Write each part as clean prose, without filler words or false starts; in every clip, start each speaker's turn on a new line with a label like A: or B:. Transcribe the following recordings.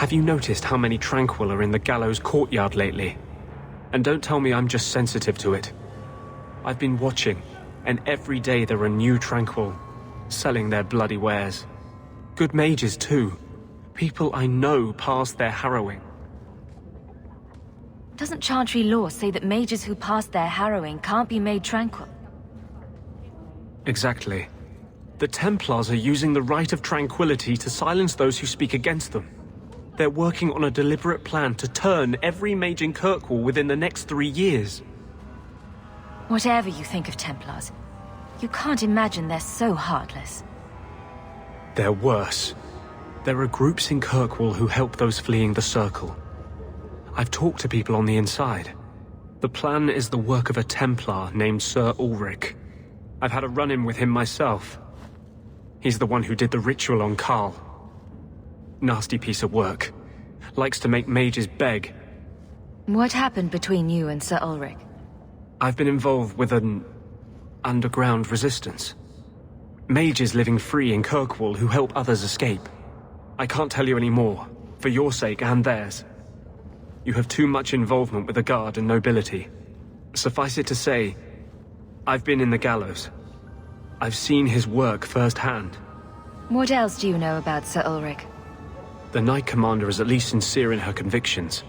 A: Have you noticed how many Tranquil are in the gallows courtyard lately? And don't tell me I'm just sensitive to it. I've been watching, and every day there are new Tranquil, selling their bloody wares. Good mages too. People I know pass their harrowing.
B: Doesn't Chantry law say that mages who pass their harrowing can't be made tranquil?
A: Exactly. The Templars are using the right of tranquility to silence those who speak against them. They're working on a deliberate plan to turn every mage in Kirkwall within the next 3 years.
B: Whatever you think of Templars, you can't imagine they're so heartless.
A: They're worse. There are groups in Kirkwall who help those fleeing the Circle. I've talked to people on the inside. The plan is the work of a Templar named Sir Ulrich. I've had a run-in with him myself. He's the one who did the ritual on Karl. Nasty piece of work. Likes to make mages beg.
B: What happened between you and Sir Ulrich?
A: I've been involved with an underground resistance. Mages living free in Kirkwall who help others escape. I can't tell you any more, for your sake and theirs. You have too much involvement with the Guard and nobility. Suffice it to say, I've been in the gallows. I've seen his work firsthand.
B: What else do you know about Sir Ulrich?
A: The Knight Commander is at least sincere in her convictions.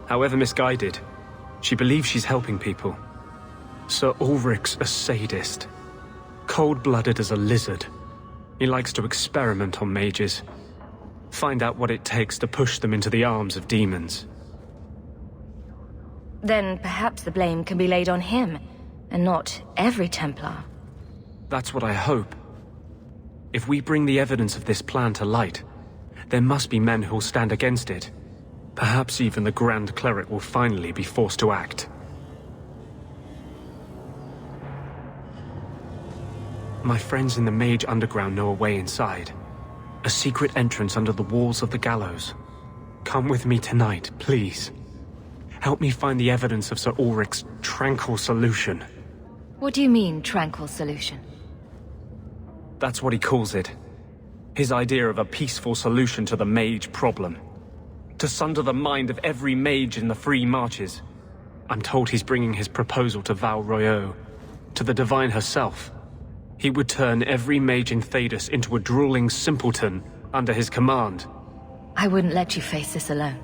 A: However misguided, she believes she's helping people. Sir Ulrich's a sadist. Cold-blooded as a lizard. He likes to experiment on mages. Find out what it takes to push them into the arms of demons.
B: Then perhaps the blame can be laid on him, and not every Templar.
A: That's what I hope. If we bring the evidence of this plan to light, there must be men who'll stand against it. Perhaps even the Grand Cleric will finally be forced to act. My friends in the Mage Underground know a way inside. A secret entrance under the walls of the gallows. Come with me tonight, please. Help me find the evidence of Sir Ulrich's tranquil solution.
B: What do you mean, tranquil solution?
A: That's what he calls it. His idea of a peaceful solution to the mage problem. To sunder the mind of every mage in the free marches. I'm told he's bringing his proposal to Val Royeaux, to the Divine herself. He would turn every mage in Thedas into a drooling simpleton under his command.
B: I wouldn't let you face this alone.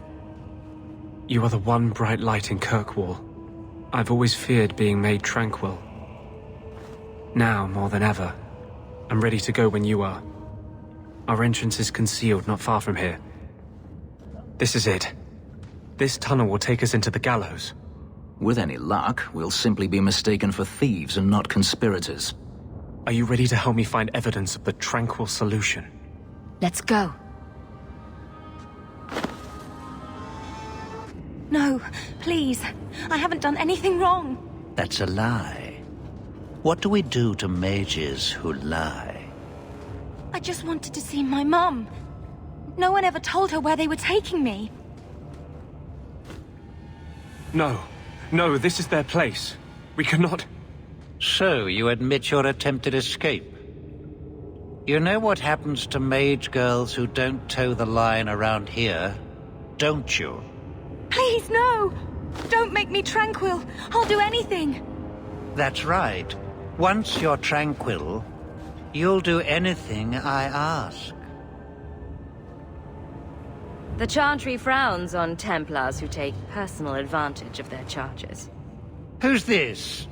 A: You are the one bright light in Kirkwall. I've always feared being made tranquil. Now, more than ever, I'm ready to go when you are. Our entrance is concealed not far from here. This is it. This tunnel will take us into the gallows.
C: With any luck, we'll simply be mistaken for thieves and not conspirators.
A: Are you ready to help me find evidence of the tranquil solution?
B: Let's go. No, please. I haven't done anything wrong.
D: That's a lie. What do we do to mages who lie?
B: I just wanted to see my mum. No one ever told her where they were taking me.
A: No. No, this is their place. We cannot...
D: So, you admit your attempted escape? You know what happens to mage girls who don't toe the line around here, don't you?
B: Please, no! Don't make me tranquil. I'll do anything.
D: That's right. Once you're tranquil, you'll do anything I ask.
B: The Chantry frowns on Templars who take personal advantage of their charges.
D: Who's this?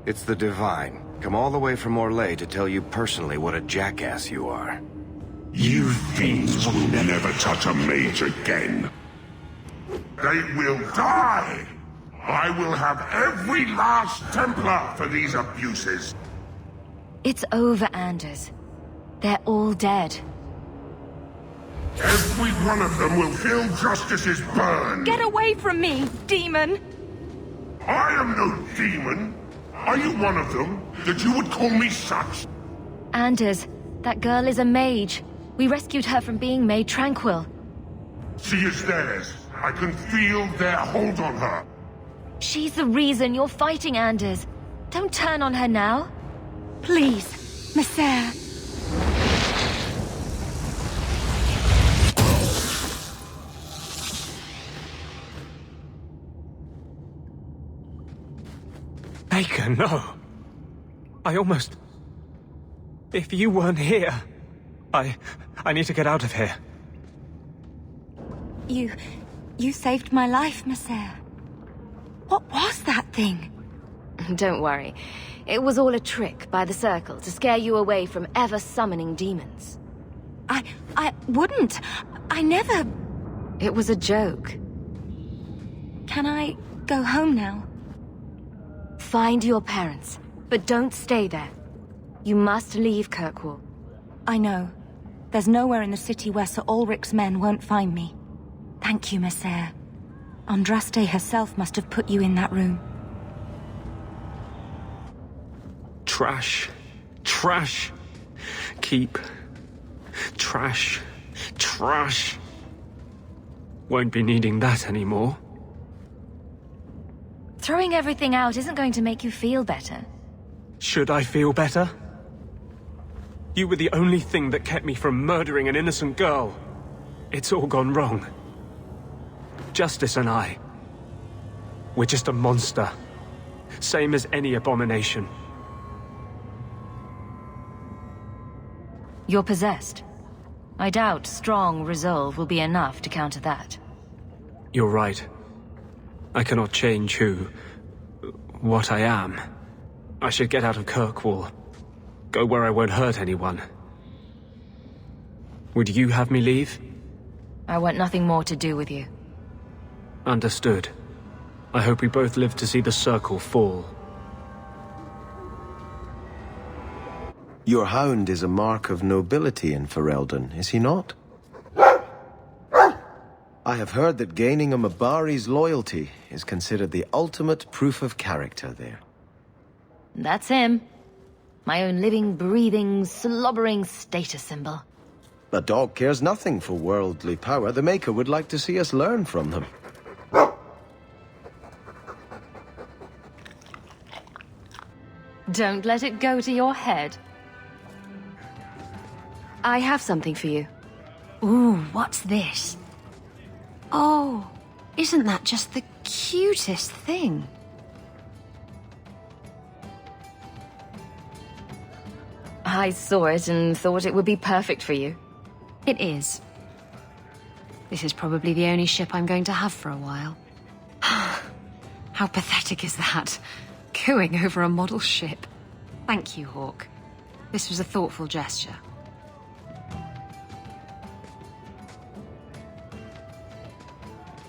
E: It's the Divine. Come all the way from Orlais to tell you personally what a jackass you are.
F: You fiends will never touch a mage again. They will die! I will have every last Templar for these abuses.
B: It's over, Anders. They're all dead.
F: Every one of them will feel justice's burn.
B: Get away from me, demon!
F: I am no demon. Are you one of them, that you would call me such?
B: Anders, that girl is a mage. We rescued her from being made tranquil.
F: She is theirs. I can feel their hold on her.
B: She's the reason you're fighting, Anders. Don't turn on her now. Please, Messer.
A: Maker, no. I almost... If you weren't here, I need to get out of here.
B: You saved my life, Messer. What was that thing? Don't worry. It was all a trick by the Circle to scare you away from ever summoning demons. I wouldn't. I never... It was a joke. Can I go home now? Find your parents, but don't stay there. You must leave Kirkwall. I know. There's nowhere in the city where Sir Ulrich's men won't find me. Thank you, Messer. Andraste herself must have put you in that room.
A: Trash. Trash. Keep. Trash. Trash. Won't be needing that anymore.
B: Throwing everything out isn't going to make you feel better.
A: Should I feel better? You were the only thing that kept me from murdering an innocent girl. It's all gone wrong. Justice and I. We're just a monster. Same as any abomination.
B: You're possessed. I doubt strong resolve will be enough to counter that.
A: You're right. I cannot change what I am. I should get out of Kirkwall. Go where I won't hurt anyone. Would you have me leave?
B: I want nothing more to do with you.
A: Understood. I hope we both live to see the Circle fall.
G: Your hound is a mark of nobility in Ferelden, is he not? I have heard that gaining a Mabari's loyalty is considered the ultimate proof of character there.
B: That's him. My own living, breathing, slobbering status symbol.
G: A dog cares nothing for worldly power. The Maker would like to see us learn from them.
B: Don't let it go to your head. I have something for you. Ooh, what's this? Oh, isn't that just the cutest thing? I saw it and thought it would be perfect for you.
H: It is. This is probably the only ship I'm going to have for a while. How pathetic is that? Cooing over a model ship. Thank you, Hawk. This was a thoughtful gesture.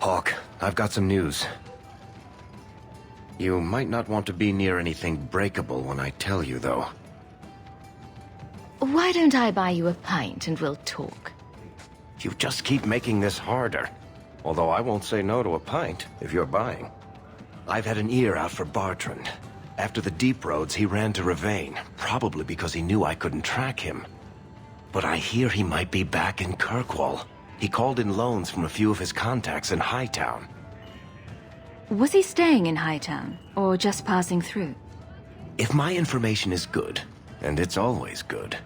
E: Hawk, I've got some news. You might not want to be near anything breakable when I tell you, though.
B: Why don't I buy you a pint and we'll talk?
E: You just keep making this harder. Although I won't say no to a pint, if you're buying. I've had an ear out for Bartrand. After the Deep Roads, he ran to Ravane, probably because he knew I couldn't track him. But I hear he might be back in Kirkwall. He called in loans from a few of his contacts in Hightown.
B: Was he staying in Hightown, or just passing through?
E: If my information is good, and it's always good,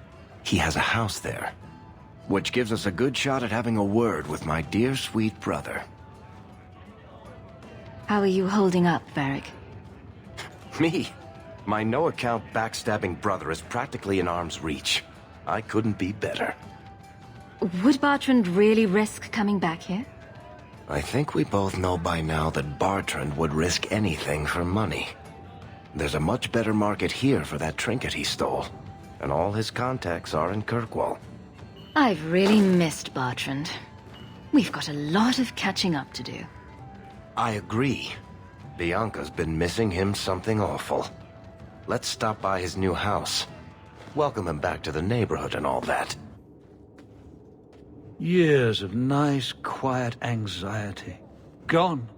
E: he has a house there. Which gives us a good shot at having a word with my dear sweet brother.
B: How are you holding up, Varric?
E: Me? My no-account backstabbing brother is practically in arm's reach. I couldn't be better.
B: Would Bartrand really risk coming back here?
E: I think we both know by now that Bartrand would risk anything for money. There's a much better market here for that trinket he stole. And all his contacts are in Kirkwall.
B: I've really missed Bartrand. We've got a lot of catching up to do.
E: I agree. Bianca's been missing him something awful. Let's stop by his new house. Welcome him back to the neighborhood and all that.
D: Years of nice, quiet anxiety. Gone.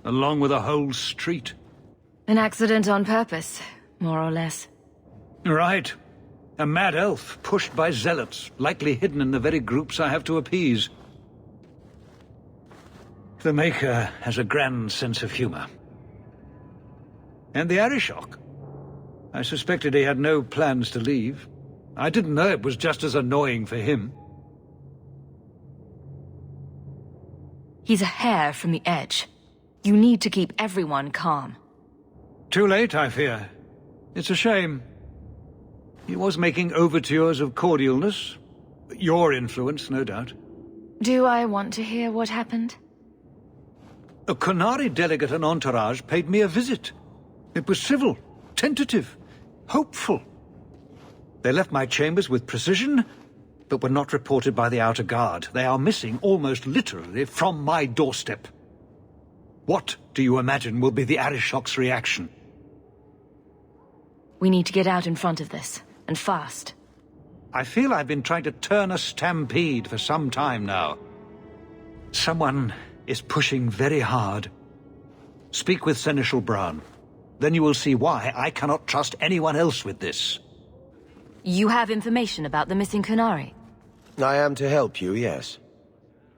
D: Along with a whole street.
B: An accident on purpose, more or less.
D: Right. A mad elf, pushed by zealots, likely hidden in the very groups I have to appease. The Maker has a grand sense of humor. And the Arishok. I suspected he had no plans to leave. I didn't know it was just as annoying for him.
B: He's a hair from the edge. You need to keep everyone calm.
D: Too late, I fear. It's a shame. He was making overtures of cordialness. Your influence, no doubt.
B: Do I want to hear what happened?
D: A Qunari delegate and entourage paid me a visit. It was civil, tentative, hopeful. They left my chambers with precision, but were not reported by the outer guard. They are missing, almost literally, from my doorstep. What do you imagine will be the Arishok's reaction?
B: We need to get out in front of this, and fast.
D: I feel I've been trying to turn a stampede for some time now. Someone is pushing very hard. Speak with Seneschal Bran. Then you will see why I cannot trust anyone else with this.
B: You have information about the missing Qunari?
G: I am to help you, yes.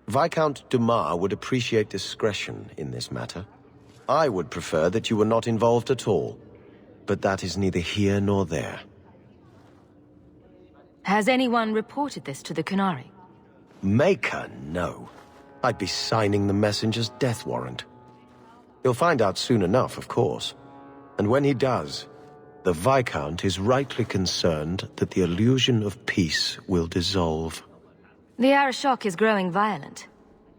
G: Viscount Dumas would appreciate discretion in this matter. I would prefer that you were not involved at all. But that is neither here nor there.
B: Has anyone reported this to the Qunari?
G: Maker, no. I'd be signing the messenger's death warrant. He'll find out soon enough, of course. And when he does, the Viscount is rightly concerned that the illusion of peace will dissolve.
B: The Arishok is growing violent.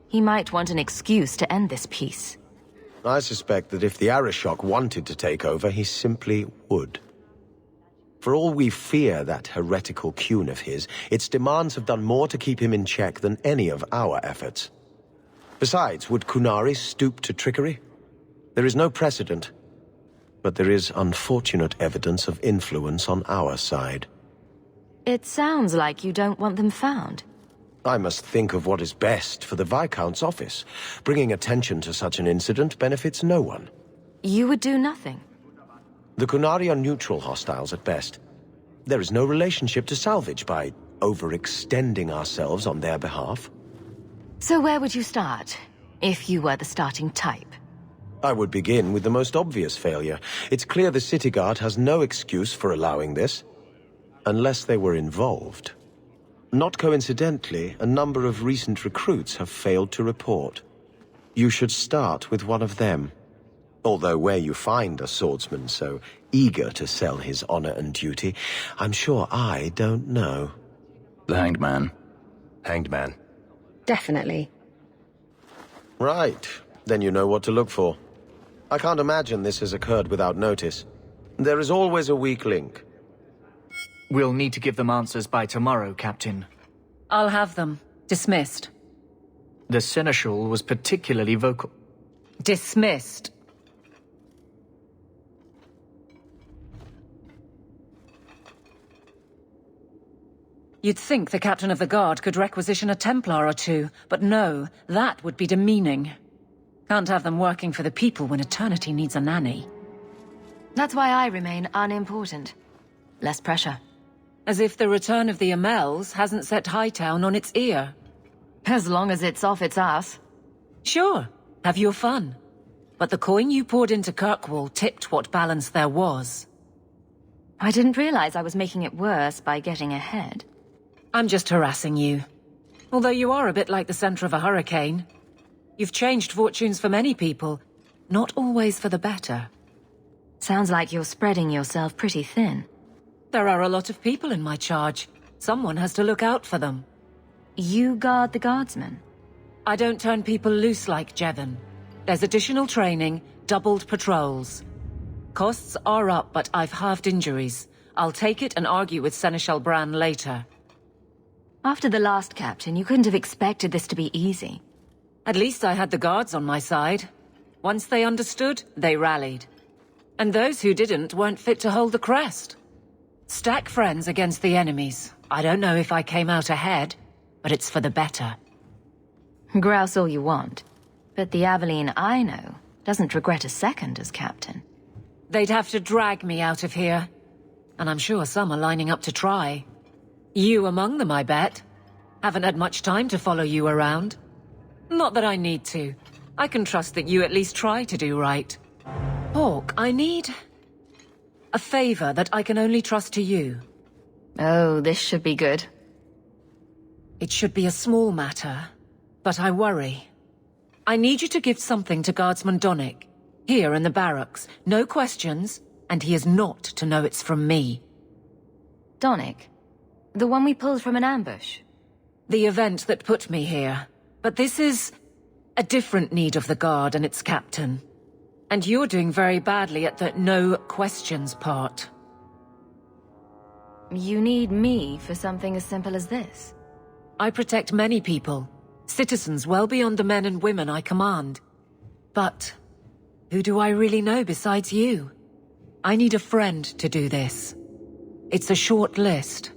B: He might want an excuse to end this peace.
G: I suspect that if the Arishok wanted to take over, he simply would. For all we fear that heretical Qun of his, its demands have done more to keep him in check than any of our efforts. Besides, would Qunari stoop to trickery? There is no precedent. But there is unfortunate evidence of influence on our side.
B: It sounds like you don't want them found.
G: I must think of what is best for the Viscount's office. Bringing attention to such an incident benefits no one.
B: You would do nothing.
G: The Qunari are neutral hostiles at best. There is no relationship to salvage by overextending ourselves on their behalf.
B: So where would you start, if you were the starting type?
G: I would begin with the most obvious failure. It's clear the City Guard has no excuse for allowing this, unless they were involved. Not coincidentally, a number of recent recruits have failed to report. You should start with one of them. Although where you find a swordsman so eager to sell his honor and duty, I'm sure I don't know.
C: The Hanged Man.
E: Hanged Man.
H: Definitely.
G: Right. Then you know what to look for. I can't imagine this has occurred without notice. There is always a weak link.
I: We'll need to give them answers by tomorrow, Captain.
J: I'll have them. Dismissed.
I: The Seneschal was particularly vocal.
J: Dismissed. You'd think the Captain of the Guard could requisition a Templar or two, but no, that would be demeaning. Can't have them working for the people when eternity needs a nanny.
B: That's why I remain unimportant. Less pressure.
J: As if the return of the Amels hasn't set Hightown on its ear.
B: As long as it's off its ass.
J: Sure, have your fun. But the coin you poured into Kirkwall tipped what balance there was.
B: I didn't realize I was making it worse by getting ahead.
J: I'm just harassing you. Although you are a bit like the center of a hurricane. You've changed fortunes for many people, not always for the better.
B: Sounds like you're spreading yourself pretty thin.
J: There are a lot of people in my charge. Someone has to look out for them.
B: You guard the guardsmen?
J: I don't turn people loose like Jevon. There's additional training, doubled patrols. Costs are up, but I've halved injuries. I'll take it and argue with Seneschal Bran later.
B: After the last captain, you couldn't have expected this to be easy.
J: At least I had the guards on my side. Once they understood, they rallied. And those who didn't weren't fit to hold the crest. Stack friends against the enemies. I don't know if I came out ahead, but it's for the better.
B: Grouse all you want. But the Avaline I know doesn't regret a second as captain.
J: They'd have to drag me out of here. And I'm sure some are lining up to try. You among them, I bet. Haven't had much time to follow you around. Not that I need to. I can trust that you at least try to do right. Hawk, I need a favor that I can only trust to you.
B: Oh, this should be good.
J: It should be a small matter, but I worry. I need you to give something to Guardsman Donnic. Here in the barracks. No questions, and he is not to know it's from me.
B: Donnic? The one we pulled from an ambush?
J: The event that put me here. But this is a different need of the Guard and its captain. And you're doing very badly at the no questions part.
B: You need me for something as simple as this?
J: I protect many people. Citizens well beyond the men and women I command. But who do I really know besides you? I need a friend to do this. It's a short list.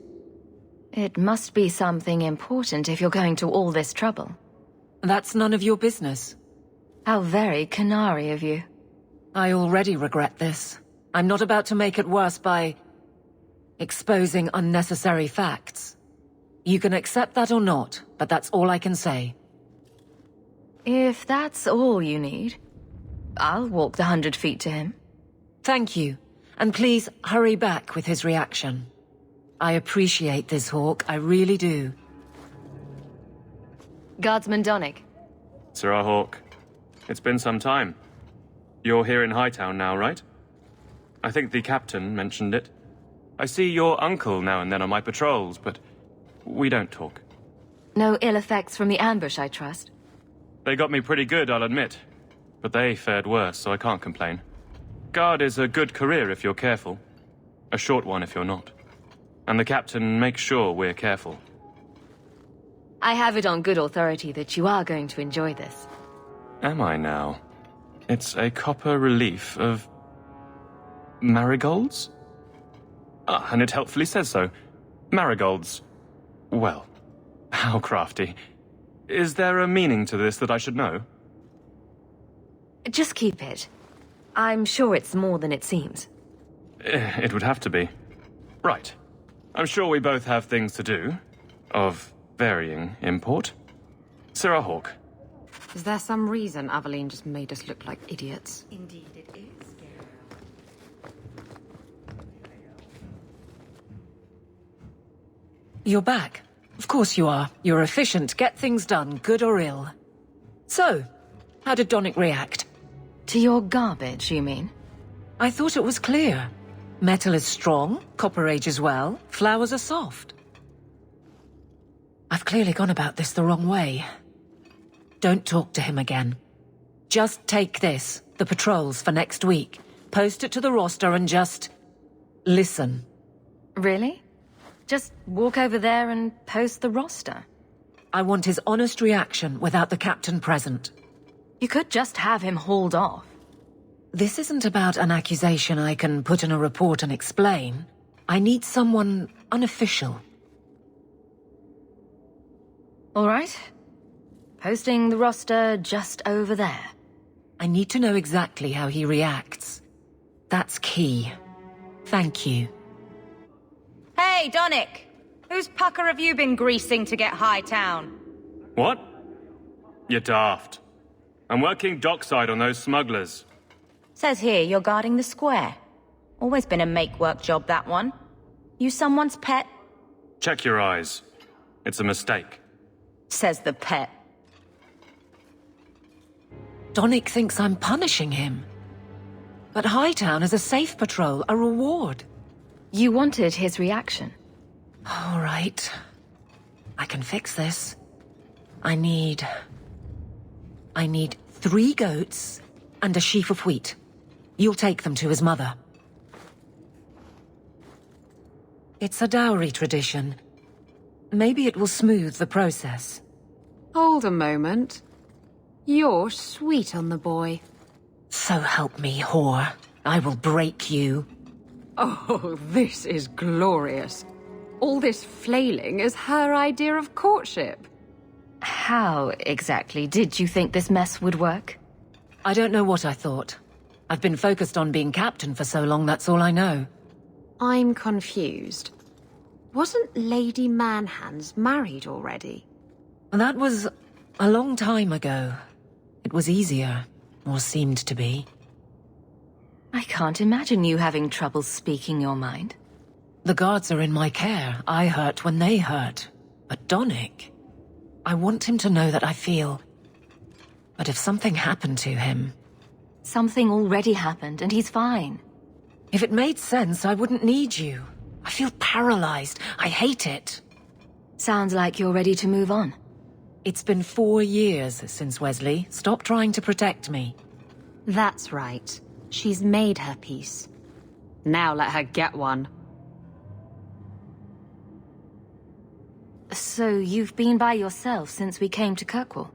B: It must be something important if you're going to all this trouble.
J: That's none of your business.
B: How very canary of you.
J: I already regret this. I'm not about to make it worse by exposing unnecessary facts. You can accept that or not, but that's all I can say.
B: If that's all you need, I'll walk the 100 feet to him.
J: Thank you, and please hurry back with his reaction. I appreciate this, Hawk, I really do.
B: Guardsman Donnic.
K: Sirrah Hawk, it's been some time. You're here in Hightown now, right? I think the captain mentioned it. I see your uncle now and then on my patrols, but we don't talk.
B: No ill effects from the ambush, I trust?
K: They got me pretty good, I'll admit. But they fared worse, so I can't complain. Guard is a good career if you're careful. A short one if you're not. And the captain makes sure we're careful.
B: I have it on good authority that you are going to enjoy this.
K: Am I now? It's a copper relief of marigolds? Ah, and it helpfully says so. Marigolds. Well, how crafty. Is there a meaning to this that I should know?
B: Just keep it. I'm sure it's more than it seems.
K: It would have to be. Right. I'm sure we both have things to do. Of varying import. Sirrah Hawk.
H: Is there some reason Avaline just made us look like idiots?
B: Indeed it is.
J: You're back. Of course you are. You're efficient, get things done, good or ill. So, how did Donnic react?
B: To your garbage, you mean?
J: I thought it was clear. Metal is strong, copper ages well, flowers are soft. I've clearly gone about this the wrong way. Don't talk to him again. Just take this, the patrols for next week, post it to the roster and just listen.
B: Really? Just walk over there and post the roster?
J: I want his honest reaction without the captain present.
B: You could just have him hauled off.
J: This isn't about an accusation I can put in a report and explain. I need someone unofficial.
B: All right. Posting the roster just over there.
J: I need to know exactly how he reacts. That's key. Thank you.
L: Hey, Donnic! Whose pucker have you been greasing to get Hightown?
K: What? You're daft. I'm working dockside on those smugglers.
L: Says here you're guarding the square. Always been a make-work job, that one. You someone's pet?
K: Check your eyes. It's a mistake.
L: Says the pet.
J: Donnic thinks I'm punishing him. But Hightown is a safe patrol, a reward.
B: You wanted his reaction.
J: All right. I can fix this. I need 3 goats and a sheaf of wheat. You'll take them to his mother. It's a dowry tradition. Maybe it will smooth the process.
H: Hold a moment. You're sweet on the boy.
J: So help me, whore. I will break you.
H: Oh, this is glorious. All this flailing is her idea of courtship.
B: How exactly did you think this mess would work?
J: I don't know what I thought. I've been focused on being captain for so long, that's all I know.
H: I'm confused. Wasn't Lady Manhands married already?
J: That was a long time ago. It was easier, or seemed to be.
B: I can't imagine you having trouble speaking your mind.
J: The guards are in my care. I hurt when they hurt. But Donnic, I want him to know that I feel. But if something happened to him,
B: Something already happened, and he's fine.
J: If it made sense, I wouldn't need you. I feel paralyzed. I hate it.
B: Sounds like you're ready to move on.
J: It's been 4 years since Wesley. Stop trying to protect me.
H: That's right. She's made her peace. Now let her get one.
B: So you've been by yourself since we came to Kirkwall?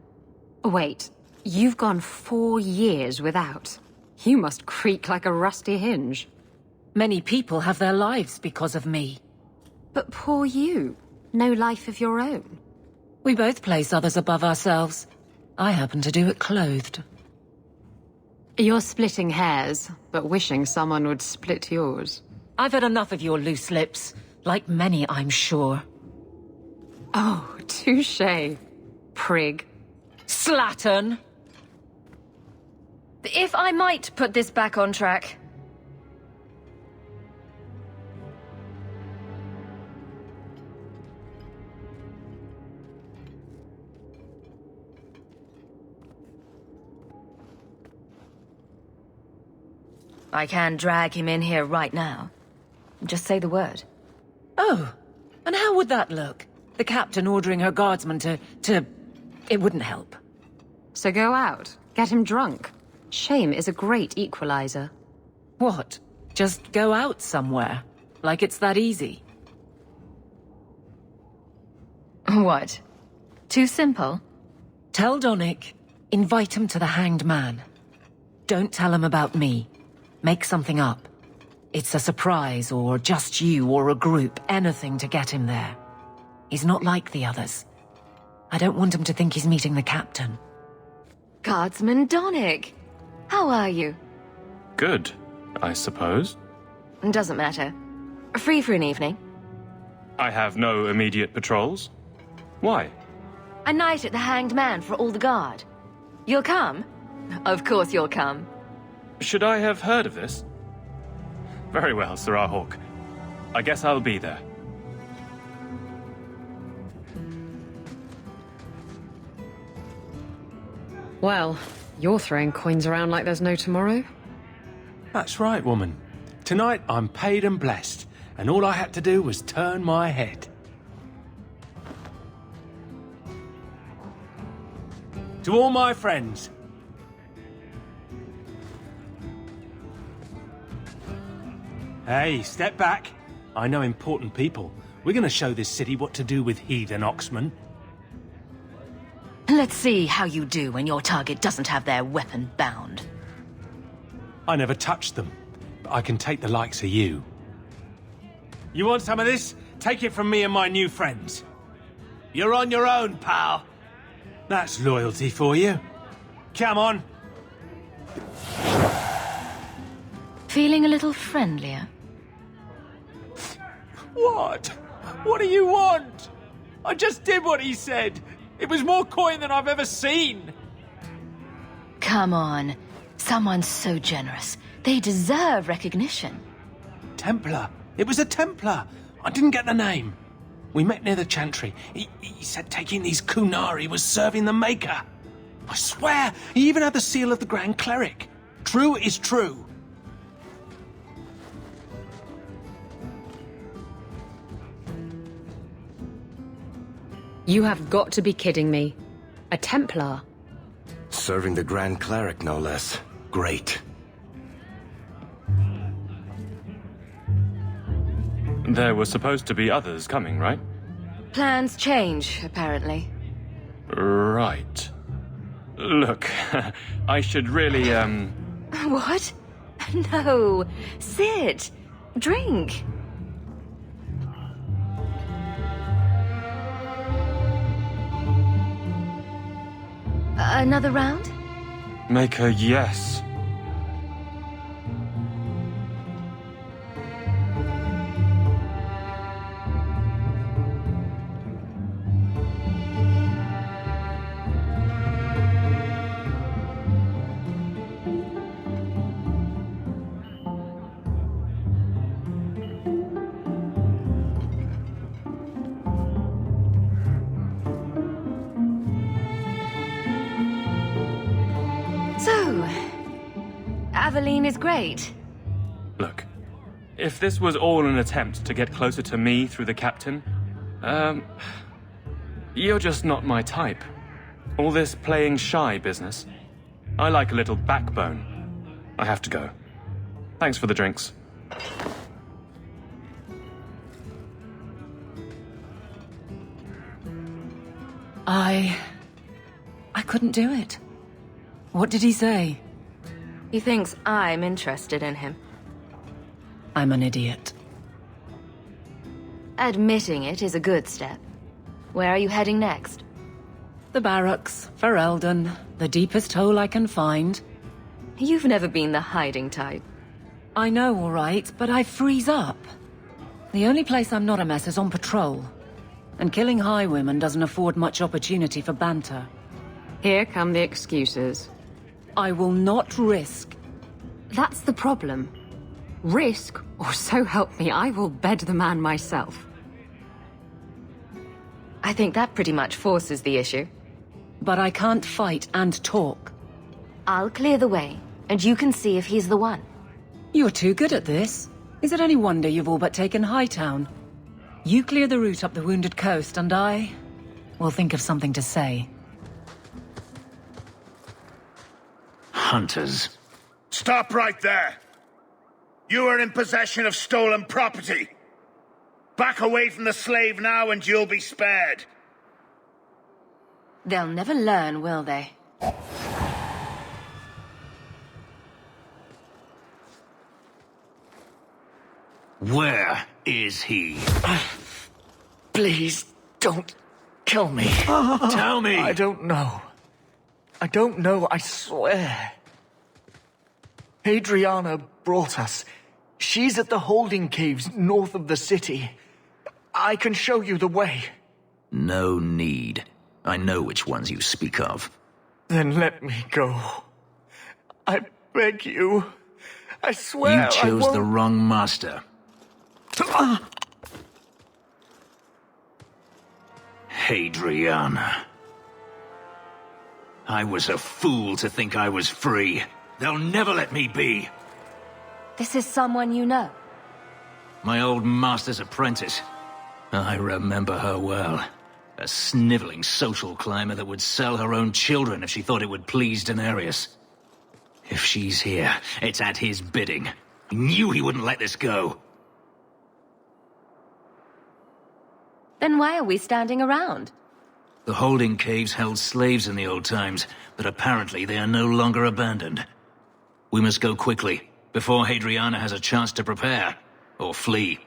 H: Wait, you've gone 4 years without. You must creak like a rusty hinge.
J: Many people have their lives because of me.
H: But poor you. No life of your own.
J: We both place others above ourselves. I happen to do it clothed.
H: You're splitting hairs, but wishing someone would split yours.
J: I've had enough of your loose lips. Like many, I'm sure.
H: Oh, touché. Prig.
J: Slattern!
B: If I might put this back on track. I can drag him in here right now. Just say the word.
J: Oh, and how would that look? The captain ordering her guardsmen to... It wouldn't help.
H: So go out. Get him drunk. Shame is a great equalizer.
J: What? Just go out somewhere? Like it's that easy?
B: What? Too simple?
J: Tell Donnic. Invite him to the Hanged Man. Don't tell him about me. Make something up. It's a surprise, or just you, or a group, anything to get him there. He's not like the others. I don't want him to think he's meeting the captain.
B: Guardsman Donnic! How are you?
K: Good, I suppose.
B: Doesn't matter. Free for an evening?
K: I have no immediate patrols. Why?
B: A night at the Hanged Man for all the guard. You'll come? Of course you'll come.
K: Should I have heard of this? Very well, Sir Hawk. I guess I'll be there.
H: Well, you're throwing coins around like there's no tomorrow.
M: That's right, woman. Tonight I'm paid and blessed, and all I had to do was turn my head. To all my friends. Hey, step back. I know important people. We're gonna show this city what to do with heathen oxmen.
B: Let's see how you do when your target doesn't have their weapon bound.
M: I never touched them, but I can take the likes of you. You want some of this? Take it from me and my new friends. You're on your own, pal. That's loyalty for you. Come on.
B: Feeling a little friendlier?
M: What? What do you want? I just did what he said. It was more coin than I've ever seen.
B: Come on. Someone so generous. They deserve recognition.
M: Templar. It was a Templar. I didn't get the name. We met near the Chantry. He said taking these Kunari was serving the Maker. I swear, he even had the seal of the Grand Cleric. True is true.
H: You have got to be kidding me. A Templar?
E: Serving the Grand Cleric, no less. Great.
K: There were supposed to be others coming, right?
B: Plans change, apparently.
K: Right. Look, I should really,
B: What? No. Sit. Drink. Another round?
K: Make a yes.
B: Avaline is great.
K: Look, if this was all an attempt to get closer to me through the captain, you're just not my type. All this playing shy business. I like a little backbone. I have to go. Thanks for the drinks.
J: I couldn't do it. What did he say?
B: He thinks I'm interested in him.
J: I'm an idiot.
B: Admitting it is a good step. Where are you heading next?
J: The barracks, for Eldon, the deepest hole I can find.
B: You've never been the hiding type.
J: I know, all right, but I freeze up. The only place I'm not a mess is on patrol. And killing highwaymen doesn't afford much opportunity for banter.
H: Here come the excuses.
J: I will not risk.
H: That's the problem. Risk, or so help me, I will bed the man myself.
B: I think that pretty much forces the issue.
J: But I can't fight and talk.
B: I'll clear the way, and you can see if he's the one.
J: You're too good at this. Is it any wonder you've all but taken Hightown? You clear the route up the Wounded Coast, and I will think of something to say.
C: Hunters.
F: Stop right there! You are in possession of stolen property! Back away from the slave now and you'll be spared!
B: They'll never learn, will they?
C: Where is he?
I: Please, don't kill me.
C: Tell me!
I: I don't know. I don't know, I swear. Adriana brought us. She's at the holding caves north of the city. I can show you the way.
C: No need. I know which ones you speak of.
I: Then let me go. I beg you. I swear
C: You chose
I: I won't...
C: the wrong master. Adriana. I was a fool to think I was free. They'll never let me be.
B: This is someone you know.
C: My old master's apprentice. I remember her well. A sniveling social climber that would sell her own children if she thought it would please Daenerys. If she's here, it's at his bidding. I knew he wouldn't let this go.
B: Then why are we standing around?
C: The holding caves held slaves in the old times, but apparently they are no longer abandoned. We must go quickly, before Hadriana has a chance to prepare, or flee.